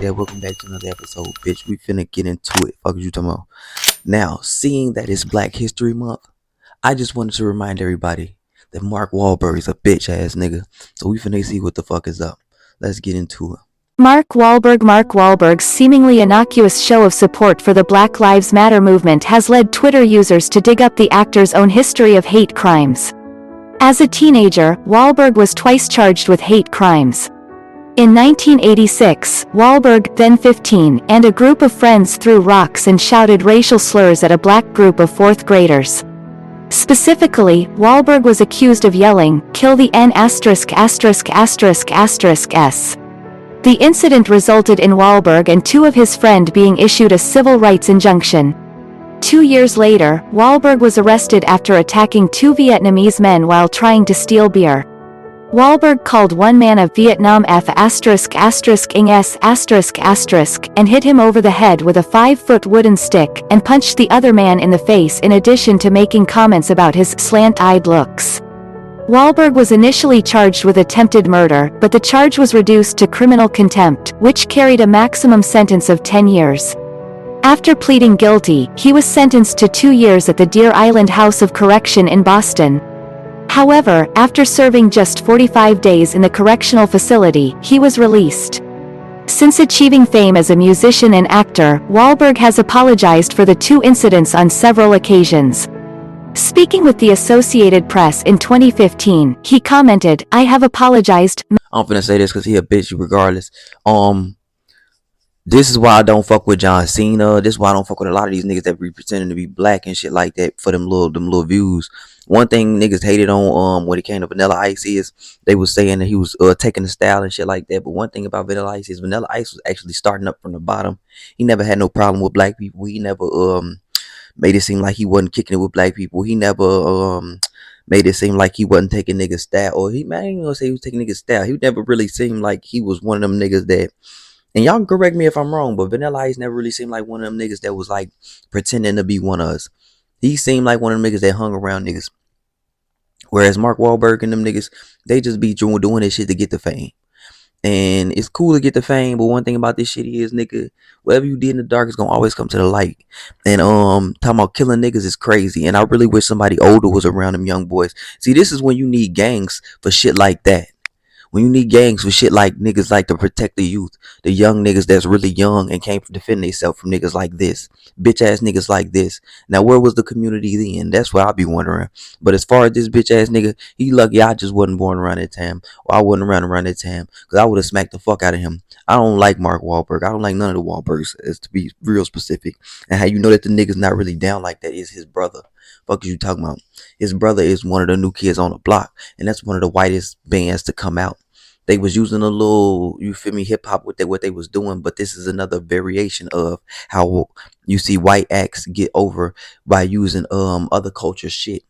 Yeah, welcome back to another episode, bitch. We finna get into it. Fuck is you talking about? Now, seeing that it's Black History Month, I just wanted to remind everybody that Mark Wahlberg is a bitch ass nigga. So we finna see what the fuck is up. Let's get into it. Mark Wahlberg's seemingly innocuous show of support for the Black Lives Matter movement has led Twitter users to dig up the actor's own history of hate crimes. As a teenager, Wahlberg was twice charged with hate crimes. In 1986, Wahlberg, then 15, and a group of friends threw rocks and shouted racial slurs at a black group of fourth graders. Specifically, Wahlberg was accused of yelling, "Kill the N********************************************************************************************* The incident resulted in Wahlberg and two of his friends being issued a civil rights injunction. 2 years later, Wahlberg was arrested after attacking two Vietnamese men while trying to steal beer. Wahlberg called one man a Vietnam F****************** and hit him over the head with a 5-foot wooden stick, and punched the other man in the face in addition to making comments about his slant-eyed looks. Wahlberg was initially charged with attempted murder, but the charge was reduced to criminal contempt, which carried a maximum sentence of 10 years. After pleading guilty, he was sentenced to 2 years at the Deer Island House of Correction in Boston. However, after serving just 45 days in the correctional facility, he was released. Since achieving fame as a musician and actor, Wahlberg has apologized for the two incidents on several occasions. Speaking with the Associated Press in 2015, he commented, "I have apologized." I'm finna say this because he a bitch regardless. This is why I don't fuck with John Cena. This is why I don't fuck with a lot of these niggas that be pretending to be black and shit like that for them little views. One thing niggas hated on when it came to Vanilla Ice is they was saying that he was taking the style and shit like that. But one thing about Vanilla Ice is Vanilla Ice was actually starting up from the bottom. He never had no problem with black people. He never made it seem like he wasn't kicking it with black people. He never made it seem like he wasn't taking niggas style. Or I ain't gonna say he was taking niggas style. He never really seemed like he was one of them niggas that. And y'all can correct me if I'm wrong, but Vanilla Ice never really seemed like one of them niggas that was like pretending to be one of us. He seemed like one of them niggas that hung around niggas. Whereas Mark Wahlberg and them niggas, they just be doing this shit to get the fame. And it's cool to get the fame, but one thing about this shit is, nigga, whatever you did in the dark is gonna always come to the light. And talking about killing niggas is crazy. And I really wish somebody older was around them young boys. See, this is when you need gangs for shit like that. When you need gangs for shit like niggas like to protect the youth, the young niggas that's really young and can't defend themselves from niggas like this, bitch ass niggas like this. Now, where was the community then? That's what I be wondering. But as far as this bitch ass nigga, he lucky I just wasn't born around that time, or I wasn't around that time, because I would have smacked the fuck out of him. I don't like Mark Wahlberg. I don't like none of the Wahlbergs, as to be real specific. And how you know that the nigga's not really down like that is his brother. Fuck is you talking about? His brother is one of the new kids on the block, and that's one of the whitest bands to come out. They was using a little, you feel me, hip hop with what they was doing, but this is another variation of how you see white acts get over by using other culture shit.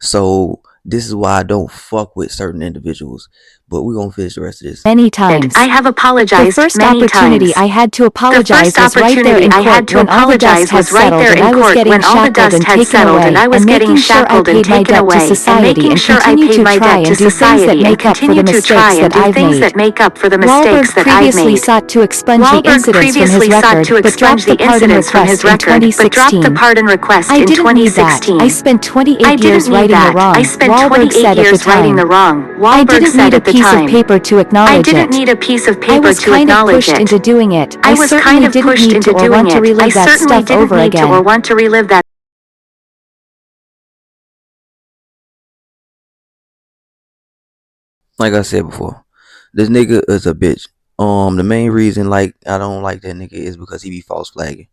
So this is why I don't fuck with certain individuals. But we're gonna finish the rest of this. Many times. I have apologized The first many opportunity times. I had to apologize The was first right there in opportunity I had court to when all the dust apologize had was right settled there and in I was court getting when all the shackled dust and had taken settled away, and I was and getting making sure I shackled and paid my taken debt to away, and society making and sure I continue paid to my try debt to and do things that society and make up for the continue to try mistakes and that do I've things made. that make up for the Wahlberg mistakes that I've previously made. sought to expunge the Wahlberg incidents from his previously sought record, to but dropped expunge the the pardon incidents from request his in record, but dropped the 2016. pardon request I in didn't need that. 2016. I spent 28 I years didn't need righting the that. wrong, I spent Wahlberg 28 said at the years righting the time. wrong, I Wahlberg didn't said need a at the piece of time. paper to I acknowledge didn't it. need a piece of I paper was to kind of acknowledge pushed it. into doing it. I I was certainly kind of didn't pushed need into to or doing want to it. I relive that certainly stuff didn't over need to or again. want to relive that. Like I said before, this nigga is a bitch. The main reason like I don't like that nigga is because he be false flagging.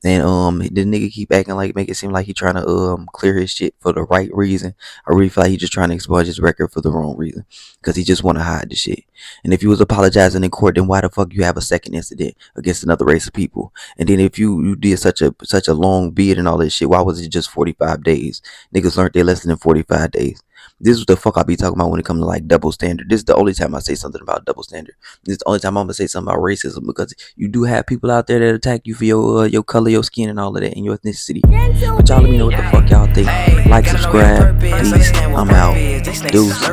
And this nigga keep acting like, make it seem like he trying to clear his shit for the right reason. I really feel like he just trying to expunge his record for the wrong reason, because he just want to hide the shit. And if you was apologizing in court, then why the fuck you have a second incident against another race of people? And then if you did such a long bid and all this shit, why was it just 45 days? Niggas learned their lesson in 45 days. This is the fuck I be talking about when it comes to like double standard. This is the only time I say something about double standard. This is the only time I'm gonna say something about racism, because you do have people out there that attack you for your color, your skin, and all of that, and your ethnicity. But y'all let me know what the fuck y'all think. Like, subscribe, peace. I'm out. Deuces.